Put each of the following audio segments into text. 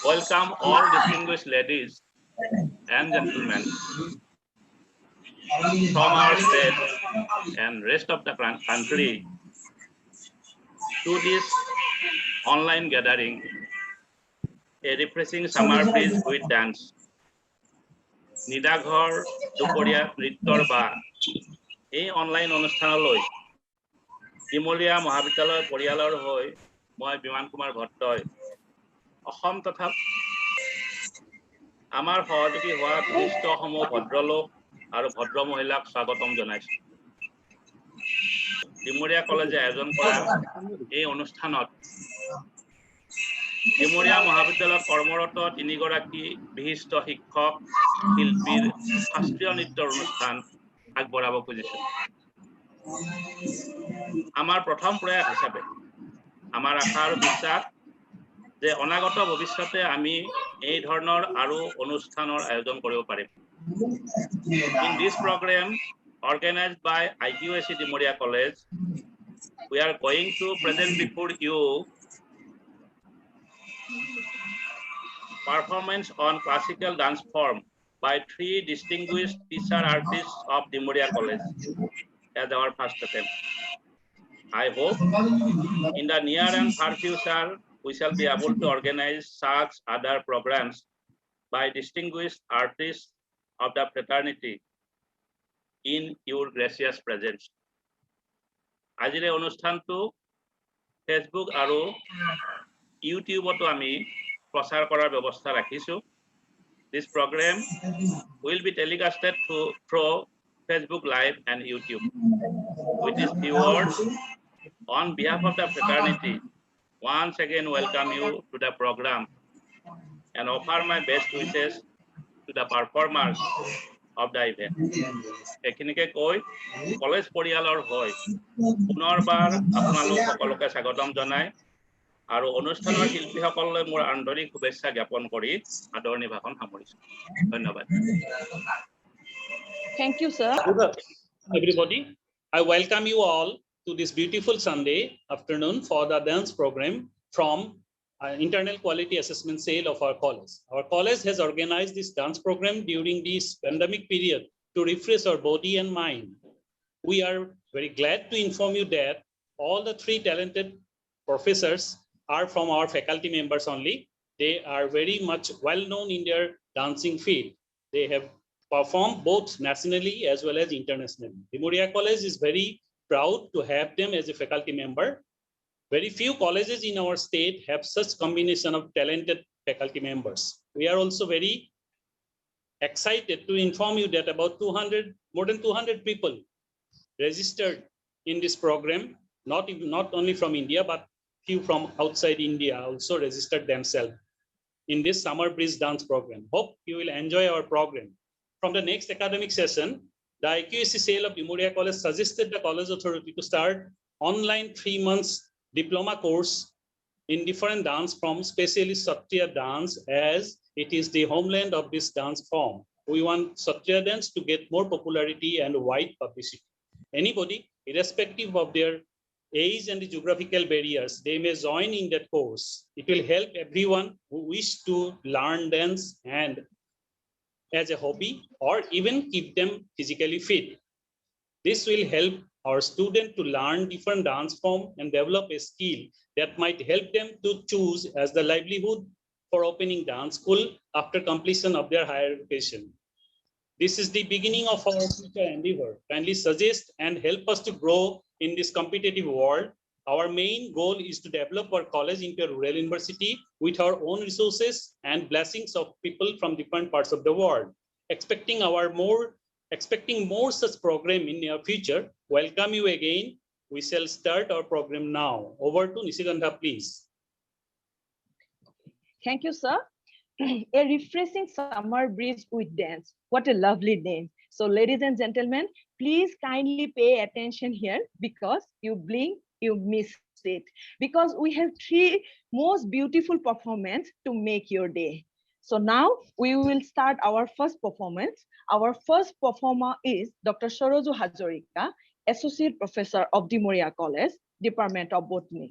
Welcome all distinguished ladies and gentlemen from our state and rest of the country to this online gathering, a refreshing summer breeze with dance. নিদাঘৰ দুপৰীয়া নৃত্যৰ বা এই online অনুষ্ঠানলৈ ডিমলীয়া মহাবিদ্যালয় পৰিয়ালৰ হৈ মই বিমান কুমাৰ ভট্টই অসম তথা আমাৰ সহযোগী হোৱা বিশিষ্ট সমূহ ভদ্ৰলোক আৰু ভদ্ৰ মহিলাক স্বাগতম জনাইছো। ডিমলীয়া কলেজে আয়োজন কৰা এই অনুষ্ঠানত ডিমলীয়া মহাবিদ্যালয়ত কৰ্মৰত 3 গৰাকী বিশিষ্ট শিক্ষক শিল্পীৰ শাস্ত্ৰীয় নৃত্যৰ অনুষ্ঠান আগবঢ়াব খুজিছো। আমাৰ প্ৰথম প্ৰয়াস হিচাপে আমাৰ আশা আৰু বিশ্বাস যে অনাগত ভৱিষ্যতে আমি এই ধৰণৰ আৰু অনুষ্ঠানৰ আয়োজন কৰিব পাৰিম। In this program organized by IQAC Dimoria College, we are going to present before you performance on classical dance form by 3 distinguished teacher artists of Dimoria College as our first attempt. I hope in the near and far future we shall be able to organize such other programs by distinguished artists of the fraternity in your gracious presence. আজিৰ অনুষ্ঠানটো Facebook আৰু ইউটিউবতো আমি প্ৰচাৰ কৰাৰ ব্যৱস্থা ৰাখিছো। This program will be telecasted through Facebook Live and YouTube. With these few words, on behalf of the fraternity, once again welcome you to the program and offer my best wishes to the performers of the event. এখিনিকে কৈ college পৰিয়ালৰ হৈ পুনৰবাৰ আপোনালোক সকলোকে স্বাগতম জনাই আৰু অনুষ্ঠানৰ শিল্পীসকললৈ মোৰ আন্তৰিক শুভেচ্ছা জ্ঞাপন কৰি আদৰণি ভাষণ সামৰিছো। ধন্যবাদ। Thank you, sir. Everybody, I welcome you all to this beautiful Sunday afternoon for the dance program from Internal Quality Assessment Cell of our college. Our college has organized this dance program during this pandemic period to refresh our body and mind. We are very glad to inform you that all the 3 talented professors are from our faculty members only. They are very much well known in their dancing field. They have performed both nationally as well as internationally. Dimoria College is very proud to have them as a faculty member. Very few colleges in our state have such combination of talented faculty members. We are also very excited to inform you that about more than 200 people registered in this program, not only from India, but few from outside India also registered themselves in this summer breeze dance program. Hope you will enjoy our program. From the next academic session, the IQAC cell of Dimoria College suggested the college authority to start online 3 months diploma course in different dance forms, especially Satriya dance, as it is the homeland of this dance form. We want Satriya dance to get more popularity and wide publicity. Anybody, irrespective of their age and the geographical barriers, they may join in that course. It will help everyone who wish to learn dance and as a hobby or even keep them physically fit. This will help our students to learn different dance form and develop a skill that might help them to choose as the livelihood for opening dance school after completion of their higher education. This is the beginning of our future endeavor. Kindly suggest and help us to grow in this competitive world. Our main goal is to develop our college into a rural university with our own resources and blessings of people from different parts of the world. Expecting more such program in near future. Welcome you again. We shall start our program now. Over to Nishigandha, please. Thank you, sir. A refreshing summer breeze with dance. What a lovely name. So ladies and gentlemen, please kindly pay attention here because you blink, you miss it. Because we have 3 most beautiful performance to make your day. So now we will start our first performance. Our first performer is Dr. Soroju Hazarika, Associate Professor of Dimoria College, Department of Botany.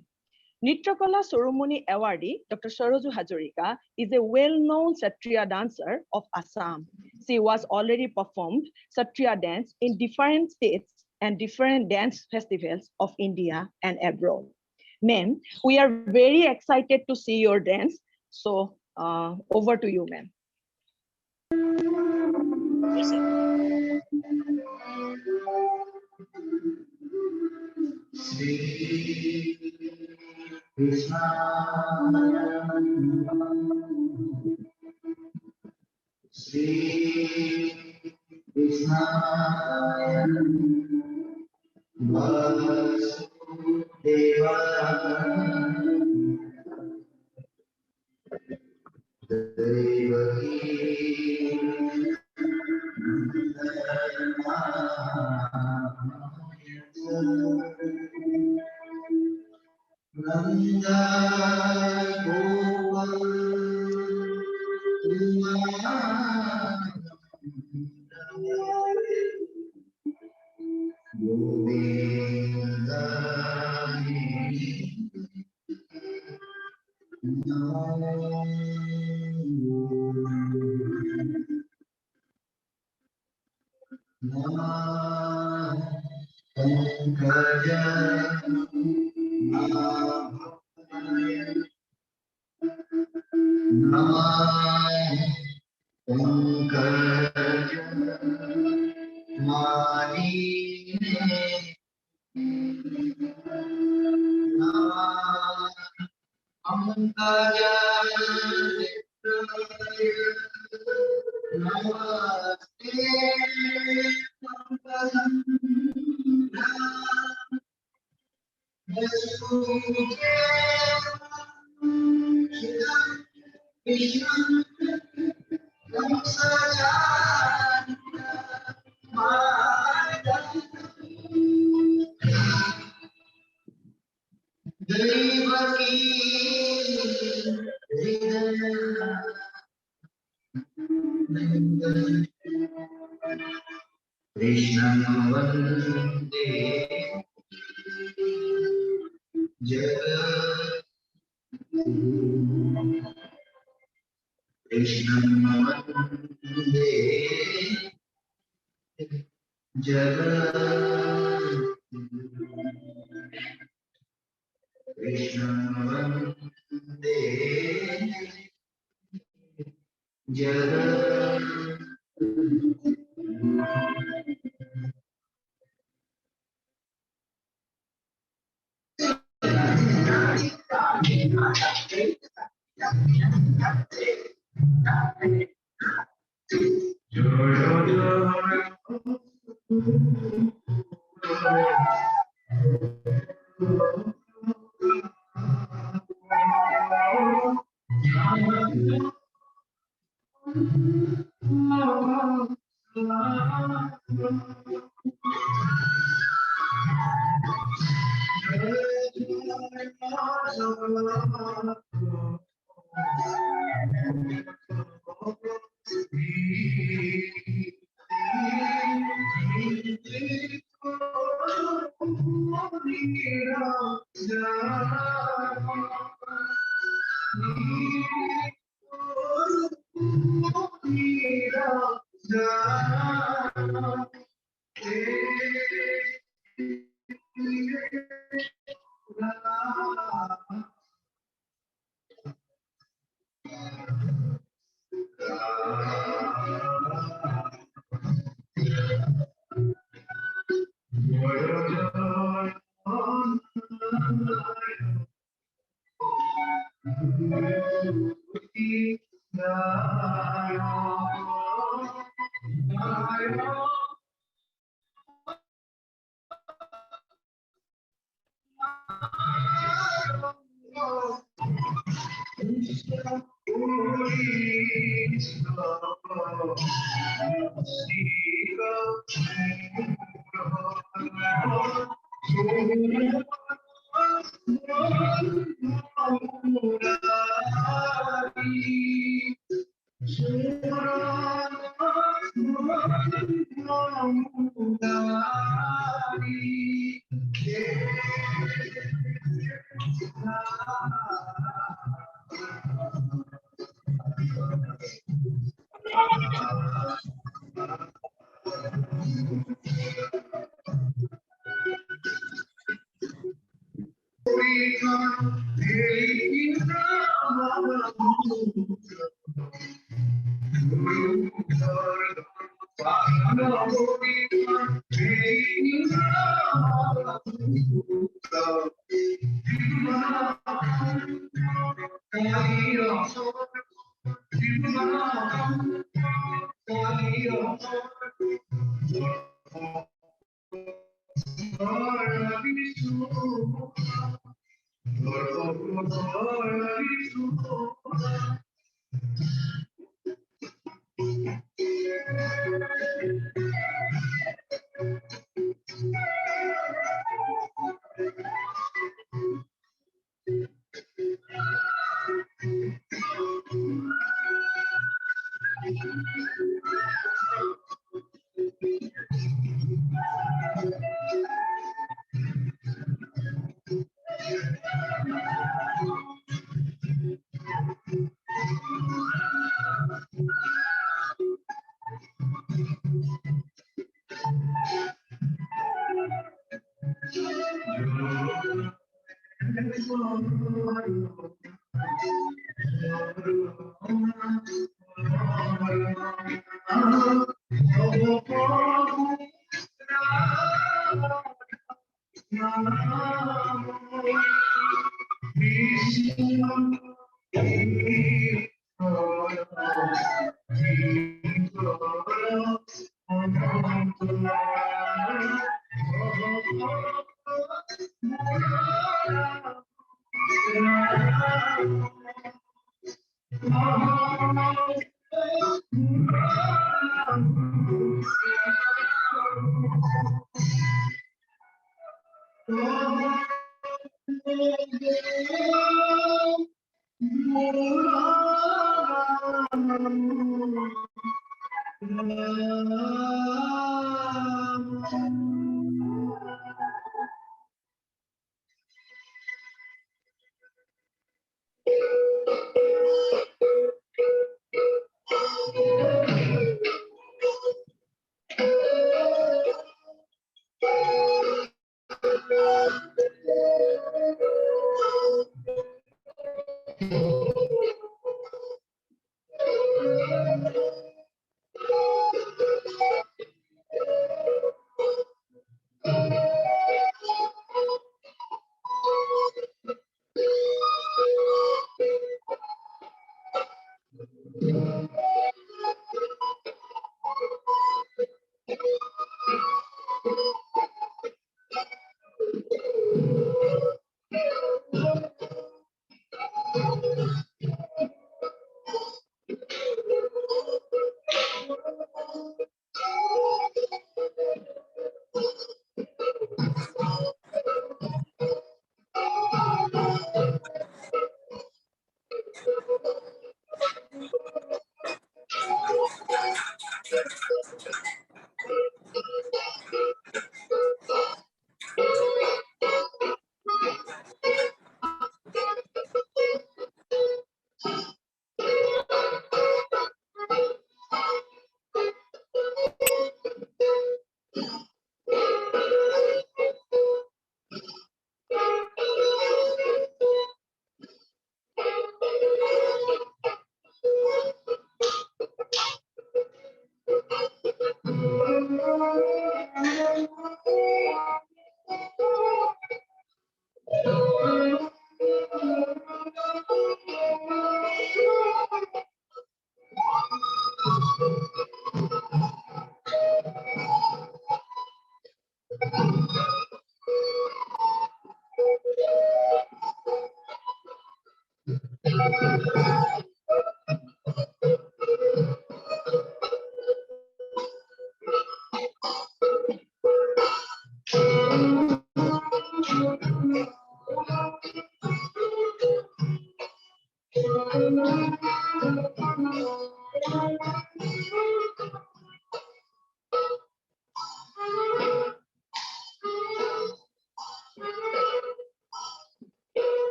Nrityakala Ceremony awardee Dr. Saraju Hazarika is a well-known Satriya dancer of Assam. She was already performed Satriya dance in different states and different dance festivals of India and abroad. Ma'am, we are very excited to see your dance. So over to you, ma'am.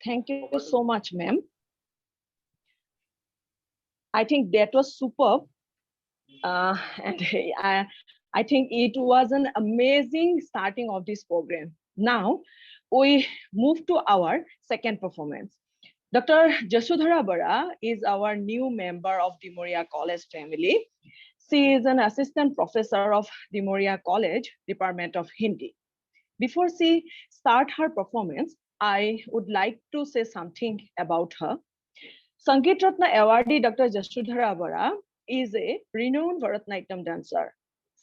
Thank you so much, ma'am. I think that was superb. And I think it was an amazing starting of this program. Now we move to our second performance. Dr. Jasudhara Bara is our new member of Dimoria College family. She is an assistant professor of Dimoria College, Department of Hindi. Before she start her performance, I would like to say something about her. Sangeet Ratna awardee Dr. Jasudhara Bara is a renowned Bharatanatyam dancer.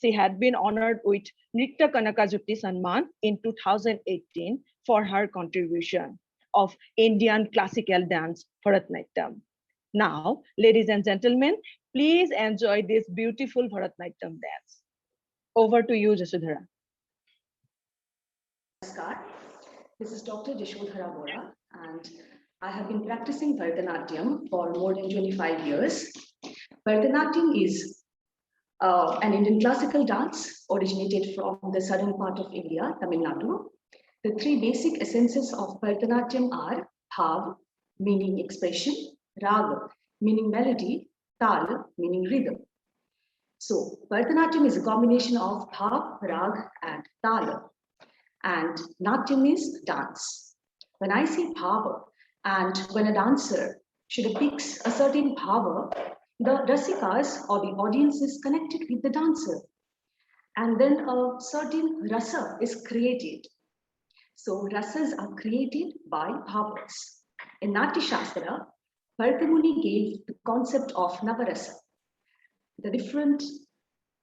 She had been honored with Nritya Kanaka Jyoti Samman in 2018 for her contribution of Indian classical dance Bharatanatyam. Now, ladies and gentlemen, please enjoy this beautiful Bharatanatyam dance. Over to you, Jasudhara. Namaskar. This is Dr. Jasudhara Bara, and I have been practicing Bharatanatyam for more than 25 years. Bharatanatyam is an Indian classical dance originated from the southern part of India, Tamil Nadu. The three basic essences of Bharatanatyam are bhav, meaning expression, rag, meaning melody, tal, meaning rhythm. So Bharatanatyam is a combination of bhav, rag, and tal. And Natyam is dance. When I say bhava, and when a dancer depicts a certain bhava, the rasikas or the audience is connected with the dancer. And then a certain rasa is created. So rasas are created by bhavas. In Natya Shastra, Bharatamuni gave the concept of Navarasa, the different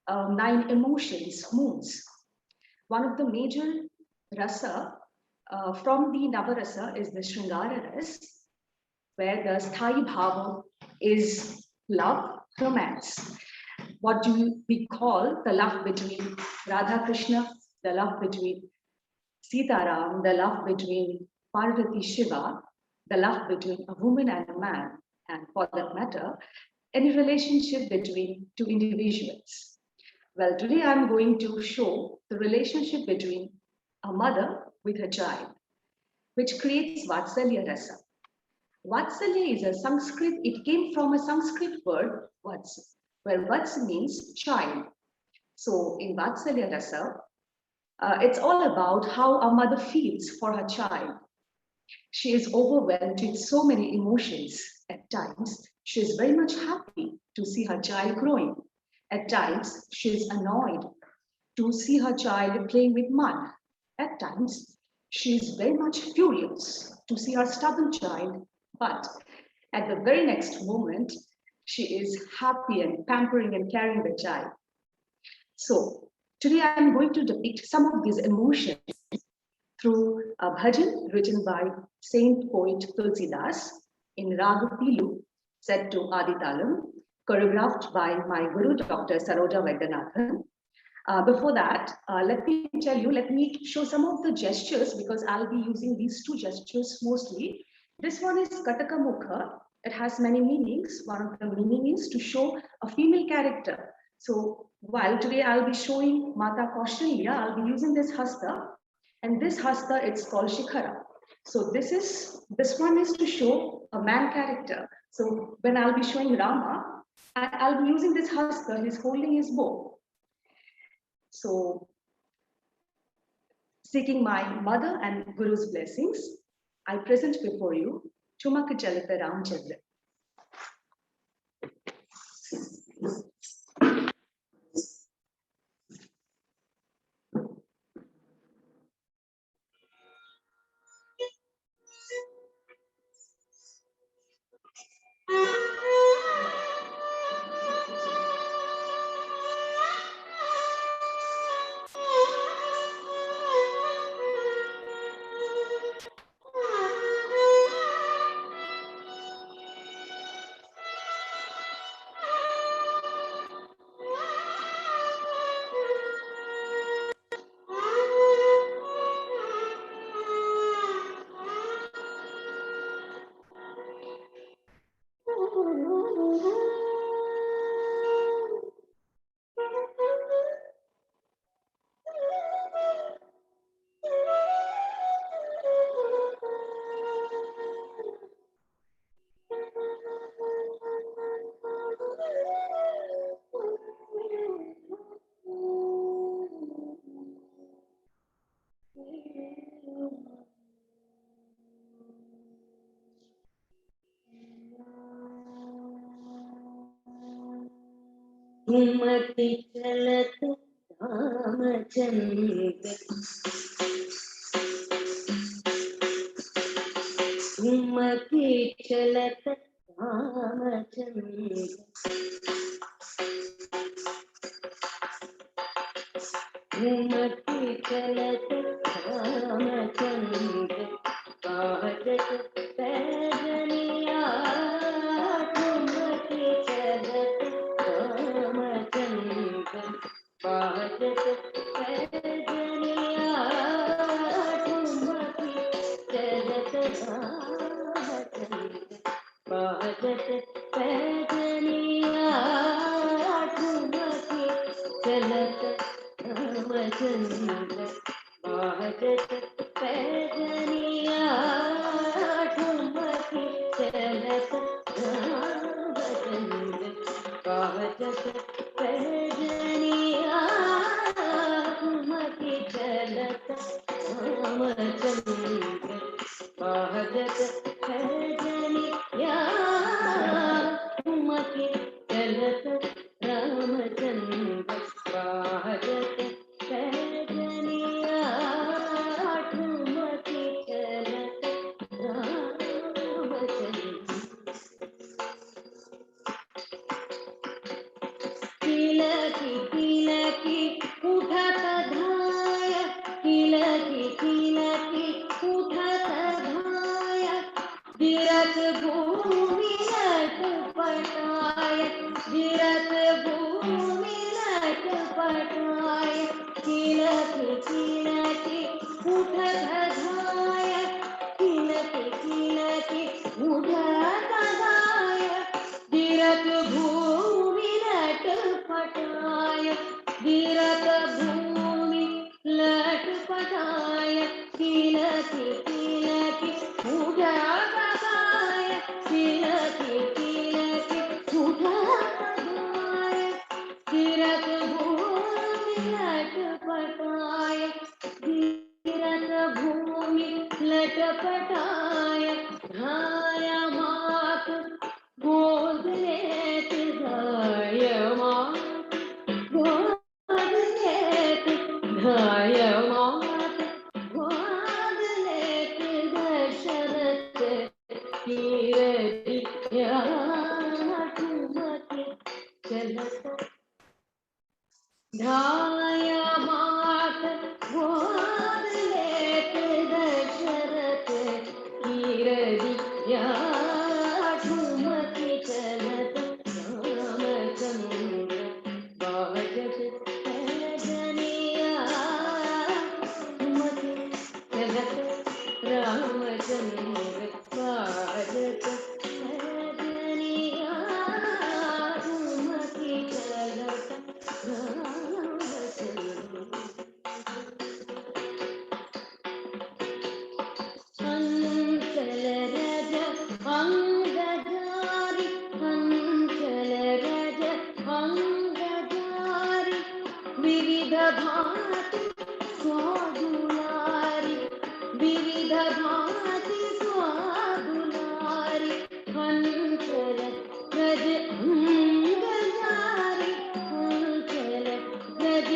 9 emotions, moods. One of the major rasa from the Navarasa is the Sringara ras, where the Sthayi Bhava is love, romance. What do we call the love between Radha Krishna, the love between Sitaram, the love between Parvati Shiva, the love between a woman and a man, and for that matter, any relationship between two individuals. Well, today I'm going to show the relationship between a mother with her child, which creates Vatsalya Rasa. Vatsalya is a Sanskrit, it came from a Sanskrit word, Vats, where Vats means child. So in Vatsalya Rasa, it's all about how a mother feels for her child. She is overwhelmed with so many emotions. At times, she is very much happy to see her child growing. At times, she is annoyed to see her child playing with mud. At times, she is very much furious to see her stubborn child, but at the very next moment, she is happy and pampering and carrying the child. So today I'm going to depict some of these emotions through a bhajan written by Saint Poet Tulsidas in Rag Pilu, set to Adi Talam, choreographed by my guru, Dr. Saroja Vaidyanathan. Before that, let me show some of the gestures because I'll be using these two gestures mostly. This one is Kataka Mukha. It has many meanings. One of the meanings is to show a female character. So while today I'll be showing Mata Kaushalya, I'll be using this hasta, and this hasta it's called Shikhara. So this one is to show a man character. So when I'll be showing Rama, I'll be using this hasta. He's holding his bow. So, seeking my mother and Guru's blessings, I present before you Chumak Chalita Ramchandra. घुमती चलत रामचंद्र घुमती चलत रामचंद्र घुमती चलत रामचंद्र काहत पैदनिया घुमती चलत रामचंद्र काहत पैदनिया घुमती चलत रामचंद्र काहत पैदनिया घुमती चलत रामचंद्र काहत पैदनिया घुमती चलत रामचंद्र काहत पैदनिया घुमती चलत रामचंद्र काहत पैदनिया घुमती चलत रामचंद्र काहत पैदनिया घुमती चलत रामचंद्र किलकी किलकी उठत धाय किलकी किलकी उठत धाय गिरत भूमि लट पटाय गिरत भूमि लट पटाय किलकी किलकी उठत धाय किलकी किलकी उठत धाय गिरत भूमि लट पटाय गिरत भूमि लट पटाय किलकी किलकी उठत धाय किलकी किलकी उठत धाय गिरत भूमि लट पटाय गिरत भूमि लट पटाय धाय मात गोद लेत धाय मात गोद लेत धाय मात गोद लेत दशरथ कीरतिया घुमती चलत धाय मात गोद लेत दशरथ कीरतिया घुमती चलत रामचंद्र काहत पैदनिया घुमती चलत रामचंद्र काहत पैदनिया घुमती चलत रामचंद्र अंचल रज अंगधारी अंचल रज अंगधारी विविध भांति स्वादुलारी विविध भांति स्वादुलारी अंचल रज अंगधारी अंचल रज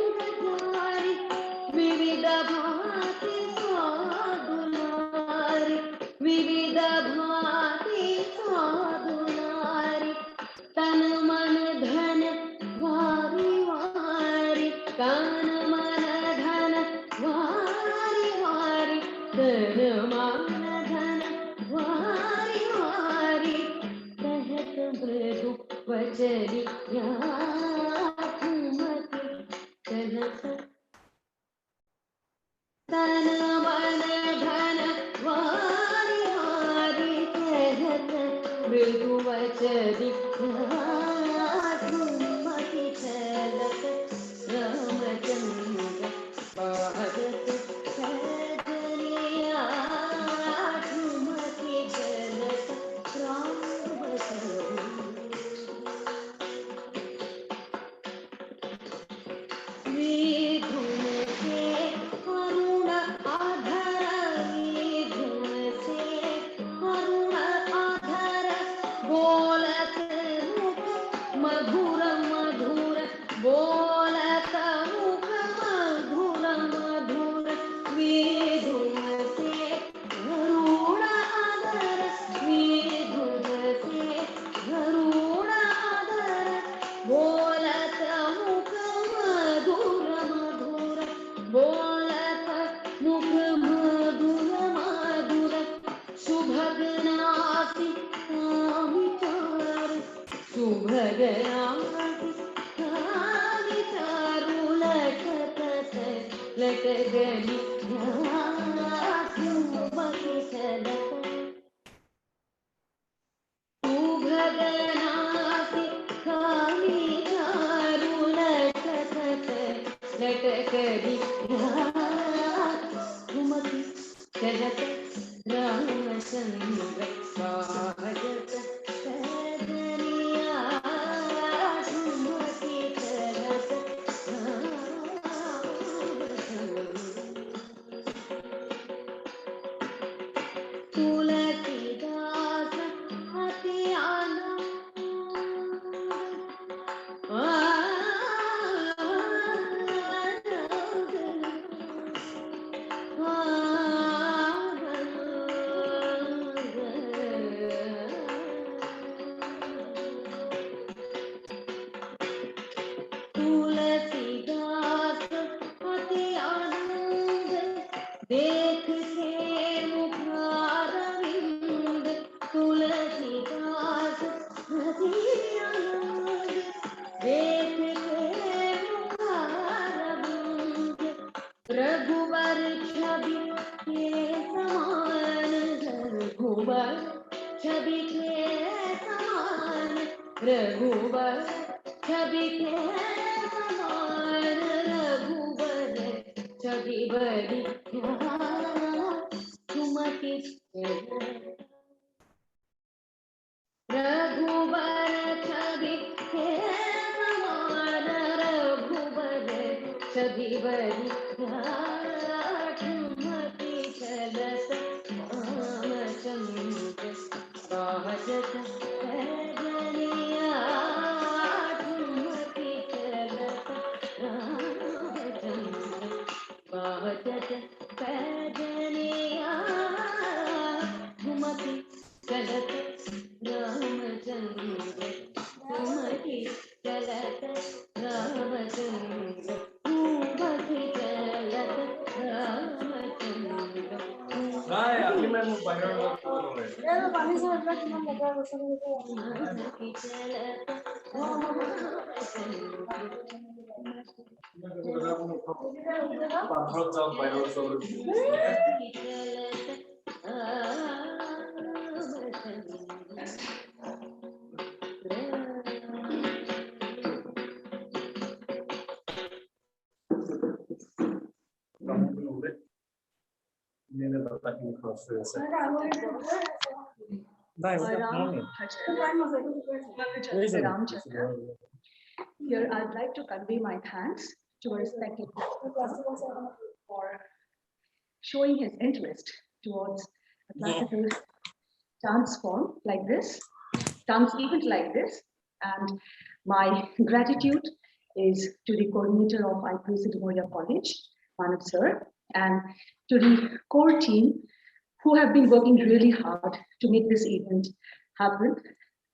अंगधारी विविध भांति स्वादुलारी विविध भांति स्वादुलारी तन मन धन वारी वारी तन मन धन वारी वारी तन मन धन वारी वारी कहत मृदु वचरिया घुमती चलत तन मन धन वारी वारी कहत चरित ठुमकी चलत रामचंद्र बाजत सजनिया ठुमकी चलत रामचंद्र विधुन से करुण आधर विधुन से करुण आधर बोलत मुख मधुर मधुर बोलत मुख मधुर मधुर विधुन से करुण आधर विधुन से करुण आधर बोलत मुख मधुर मधुर बोलत मुख मधुर मधुर सुभगनाति कामितार सुभगनाति कामितारु लटकत लटगली ठुमकी चलत सुभगनाति कामितारु लटकत लटकली ठुमकी चलत रामचंद्र बाजत सजनिया ठुमकी चलत तुलसीदास अति आनंद तुलसीदास अति आनंद देखते मुखारविंद तुलसीदास अति आनंद देखते मुखारविंद रघुबर छवि के समान रघुबर छवि के समान रघुबर छवि के समान रघुबर छवि बड़ी ठुमकी रघुबर छवि के समान रघुबर छवि बड़ी ठुमकी चलत रामचंद्र बाजत सजनिया ठुमकी चलत रामचंद्र बाजत सजनिया ठुमकी चलत रामचंद्र ठुमकी चलत रामचंद्र ठुमकी चलत रामचंद्र ठुमकी चलत Ramchandra. Here, I'd like to convey my thanks to a respected person for showing his interest towards a classical dance form like this, dance event like this. And my gratitude is to the coordinator of IPC Demoria College, Manav sir, and to the core team who have been working really hard to make this event happen,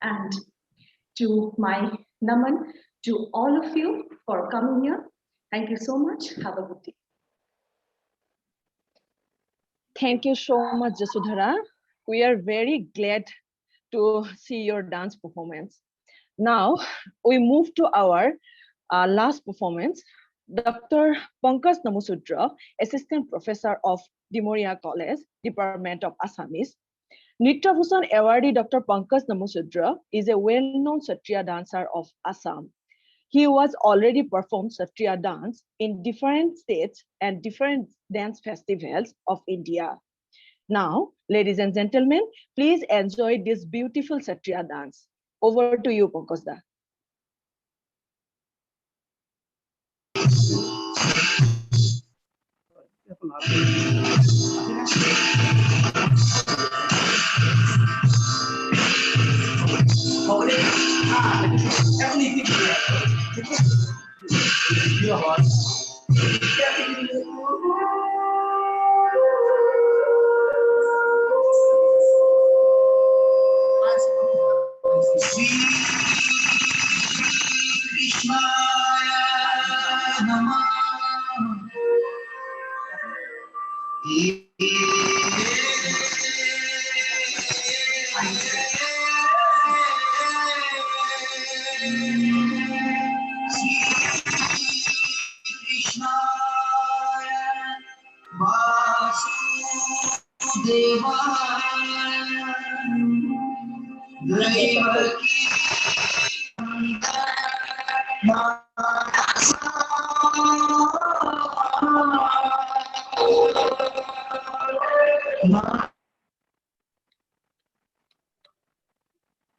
and to my naman to all of you for coming here. Thank you so much. Have a good day. Thank you so much, Jasudhara. We are very glad to see your dance performance. Now we move to our last performance. Dr. Pankaj Namusudra, Assistant Professor of Demoria College, Department of Assamese. Nritya Bhushan awardee Dr. Pankaj Namusudra is a well-known Satriya dancer of Assam. He was already performed Satriya dance in different states and different dance festivals of India. Now, ladies and gentlemen, please enjoy this beautiful Satriya dance. Over to you, Pankaj.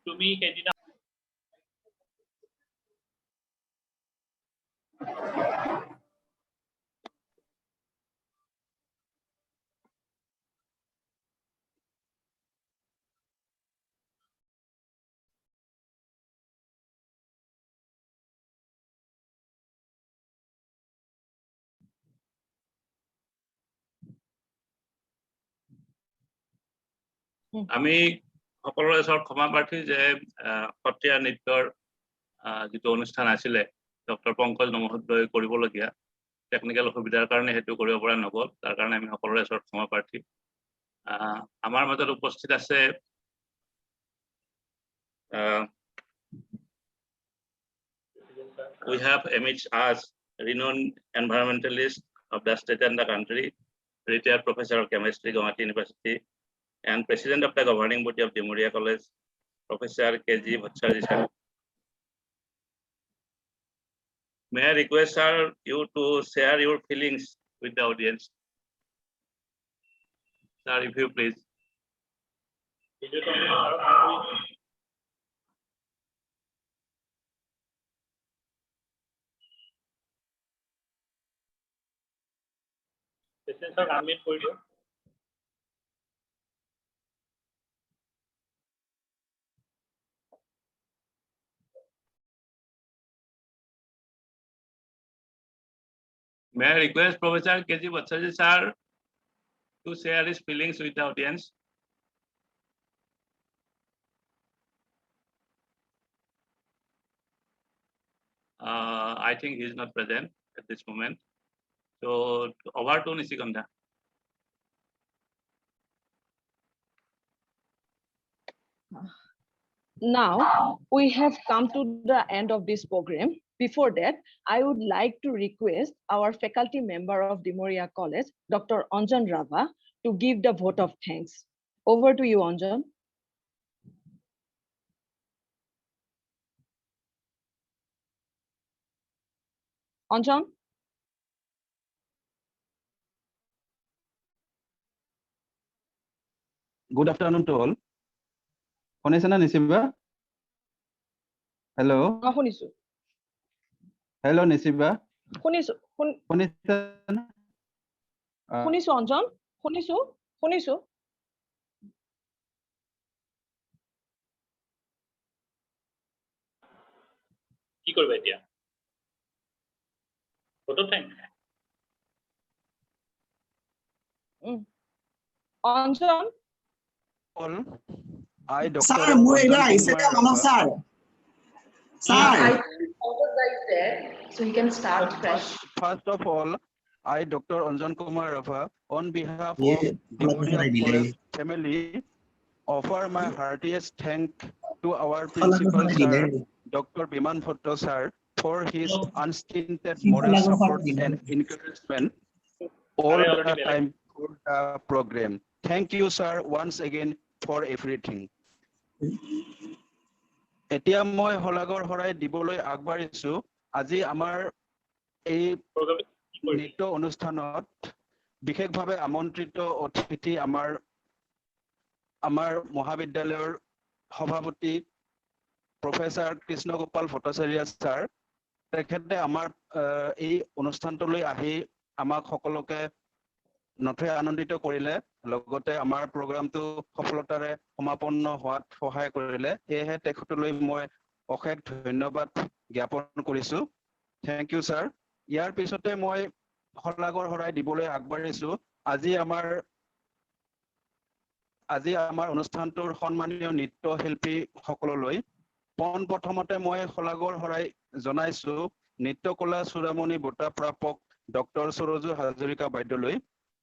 To me, Kedina. আমি সকলোৰে ওচৰত ক্ষমা প্ৰাৰ্থী যে সত্ৰীয়া নৃত্যৰ যিটো অনুষ্ঠান আছিলে ডক্টৰ পংকজ নমহোদয়ে কৰিবলগীয়া টেকনিকেল অসুবিধাৰ কাৰণে সেইটো কৰিব পৰা নগ'ল। তাৰ কাৰণে আমি সকলোৰে ওচৰত ক্ষমা প্ৰাৰ্থী। আমাৰ মাজত উপস্থিত আছে we have amidst us renowned environmentalist of the state and the country, retired professor of chemistry, Guwahati University, and president of the governing body of Demoria College, Professor K.G. Bhattacharjee sir. May I request sir you to share your feelings with the audience? Sir, if you please. Sir, unmute for you. May I request Professor K.G. Bhattacharjee sir to share his feelings with the audience? I think he is not present at this moment. So over to Nishikanta. Now we have come to the end of this program. Before that, I would like to request our faculty member of Demoria College, Dr. Anjan Rava, to give the vote of thanks. Over to you, Anjan. Anjan? Good afternoon to all. Konesana Nisiba? Hello? Shunisu. Hello Nisiba? Shunisu. Konesana? Shunisu, Anjan? Shunisu? কি করবে এতিয়া? কত time? Anjan? All. I Dr. Sir, মই এটা আহিছে তে মানৱ sir. Sir. I think Pankaj is there, so you can start fresh. First of all, I Dr. Anjan Kumar Rava, on behalf Yeah, of Demoria College family, offer my heartiest thank to our principal sir, Dr. Biman Bhatto sir, for his unstinted moral support and encouragement all the time for the program. Thank you, sir, once again for everything. এতিয়া মই হলাগৰ হৰাই দিবলৈ আগবাঢ়িছো আজি আমাৰ এই নৃত্য অনুষ্ঠানত বিশেষভাৱে আমন্ত্ৰিত অতিথি আমাৰ মহাবিদ্যালয়ৰ সভাপতি প্ৰফেসৰ কৃষ্ণ গোপাল ভট্টাচাৰ্য স্যাৰ তেখেতে আমাৰ এই অনুষ্ঠানটোলৈ আহি আমাক সকলোকে নথৈ আনন্দিত কৰিলে লগতে আমাৰ প্ৰগ্ৰামটো সফলতাৰে সমাপন্ন হোৱাত সহায় কৰিলে এহে তেখেতলৈ মই অশেষ ধন্যবাদ জ্ঞাপন কৰিছো থ্যাংক ইউ স্যাৰ ইয়াৰ পিছতে মই হলাগৰ হৰাই দিবলৈ আগবাঢ়িছো আজি আমাৰ অনুষ্ঠানটোৰ সন্মানীয় নৃত্যশিল্পী সকললৈ প্ৰথমতে মই হলাগৰ হৰাই জনাইছো নৃত্যকলা চূড়ামণি বঁটা প্ৰাপক ডক্টৰ সৰোজ হাজৰিকা বাইদেউলৈ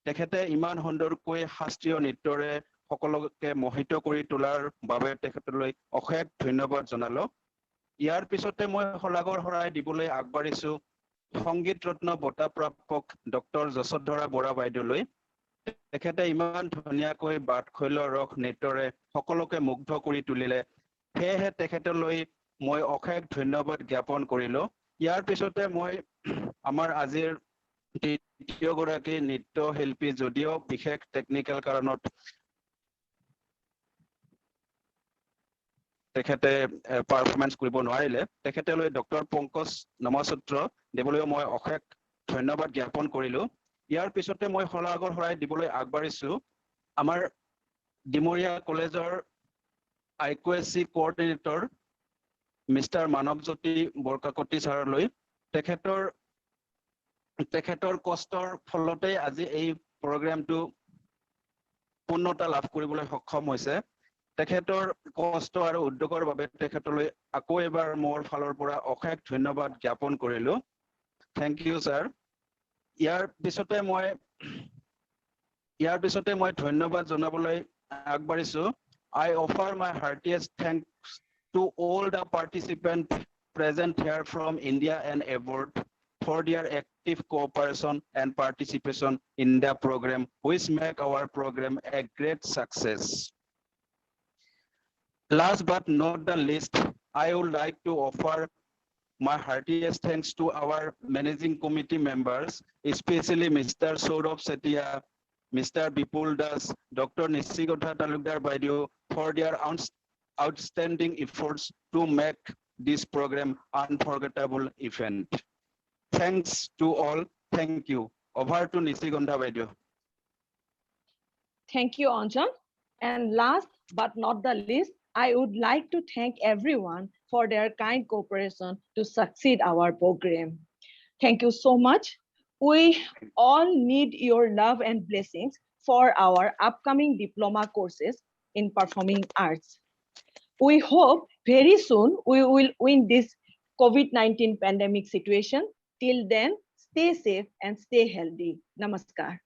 তেখেতে ইমান সুন্দৰকৈ শাস্ত্ৰীয় নৃত্যৰে সকলোকে মোহিত কৰি তোলাৰ বাবে তেখেতলৈ অশেষ ধন্যবাদ জনালো ইয়াৰ পিছতে মই হলাগৰ হৰাই দিবলৈ আগবাঢ়িছো সংগীত ৰত্ন বঁটা প্ৰাপক ডক্টৰ যশোধৰা বৰা বাইদেউলৈ তেখেতে ইমান ধুনীয়াকৈ বাটখৈল ৰস নৃত্যৰে সকলোকে মুগ্ধ কৰি তুলিলে সেয়েহে তেখেতলৈ মই অশেষ ধন্যবাদ জ্ঞাপন কৰিলো ইয়াৰ পিছতে মই আমাৰ আজিৰ দ্বিতীয়গৰাকী নৃত্যশিল্পী যদিও বিশেষ টেকনিক্যাল কাৰণত তেখেতে পাৰফৰমেন্স কৰিব নোৱাৰিলে তেখেতলৈ ডক্টৰ পংকজ নমসূত্ৰ দেবলৈ মই অশেষ ধন্যবাদ জ্ঞাপন কৰিলো ইয়াৰ পিছতে মই হলাগৰ হৰাই দিবলৈ আগবাঢ়িছো আমাৰ ডিমৰীয়া কলেজৰ IQAC coordinator mister Manabjyoti Borkakoti ছাৰলৈ তেখেতৰ কষ্টৰ ফলতে আজি এই প্ৰগ্ৰামটো পূৰ্ণতা লাভ কৰিবলৈ সক্ষম হৈছে তেখেতৰ কষ্ট আৰু উদ্যোগৰ বাবে তেখেতলৈ আকৌ এবাৰ মোৰ ফালৰ পৰা অশেষ ধন্যবাদ জ্ঞাপন কৰিলো থ্যাংক ইউ স্যাৰ ইয়াৰ পিছতে মই ধন্যবাদ জনাবলৈ আগবাঢ়িছো I offer my heartiest thanks to all the participants present here from India and abroad for their active cooperation and participation in the program, which make our program a great success. Last but not the least, I would like to offer my heartiest thanks to our managing committee members, especially Mr. Saurabh Setia, Mr. Bipul Das, Dr. Nisigotha Talukdar Baidu for their outstanding efforts to make this program unforgettable event. Thanks to all. Thank you. Over to Nisigotha Baidu. Thank you, Anjan. And last but not the least, I would like to thank everyone for their kind cooperation to succeed our program. Thank you so much. We all need your love and blessings for our upcoming diploma courses in performing arts. We hope very soon we will win this COVID-19 pandemic situation. Till then, stay safe and stay healthy. Namaskar.